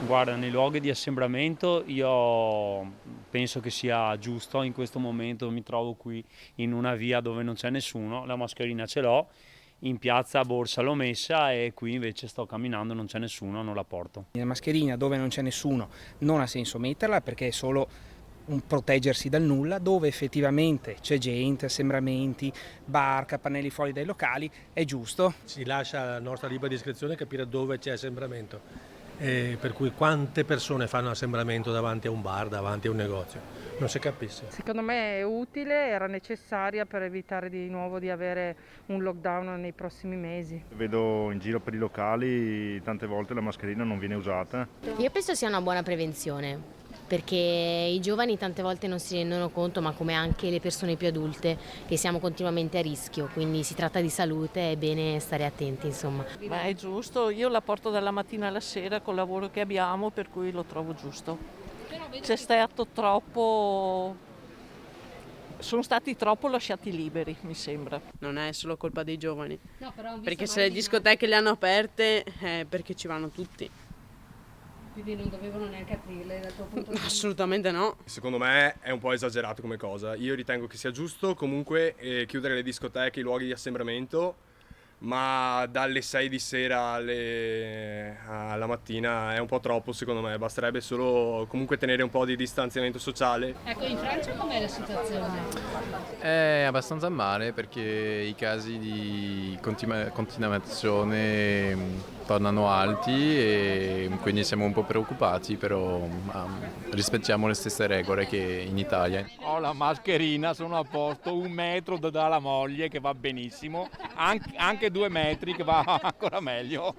Guarda, nei luoghi di assembramento io penso che sia giusto, in questo momento mi trovo qui in una via dove non c'è nessuno, la mascherina ce l'ho, in piazza a Borsa l'ho messa e qui invece sto camminando, non c'è nessuno, non la porto. La mascherina dove non c'è nessuno non ha senso metterla perché è solo un proteggersi dal nulla, dove effettivamente c'è gente, assembramenti, bar, capannelli fuori dai locali, è giusto. Si lascia alla nostra libera discrezione capire dove c'è assembramento. Per cui quante persone fanno assembramento davanti a un bar, davanti a un negozio? Non si capisce. Secondo me è utile, era necessaria per evitare di nuovo di avere un lockdown nei prossimi mesi. Vedo in giro per i locali tante volte la mascherina non viene usata. Io penso sia una buona prevenzione, perché i giovani tante volte non si rendono conto, ma come anche le persone più adulte, che siamo continuamente a rischio, quindi si tratta di salute, è bene stare attenti, insomma. Ma è giusto, io la porto dalla mattina alla sera col lavoro che abbiamo, per cui lo trovo giusto. C'è stato troppo, sono stati troppo lasciati liberi, mi sembra. Non è solo colpa dei giovani, No, però perché se le discoteche le hanno aperte è perché ci vanno tutti. Quindi non dovevano neanche aprirle dal tuo punto di vista? Assolutamente no. Secondo me è un po' esagerato come cosa. Io ritengo che sia giusto comunque chiudere le discoteche, i luoghi di assembramento, ma dalle 6 di sera alla mattina è un po' troppo secondo me. Basterebbe solo comunque tenere un po' di distanziamento sociale. Ecco, in Francia com'è la situazione? È abbastanza male perché i casi di continuazione tornano alti e quindi siamo un po' preoccupati, però rispettiamo le stesse regole che in Italia. Ho la mascherina, sono a posto, 1 metro dalla moglie che va benissimo, anche 2 metri che va ancora meglio.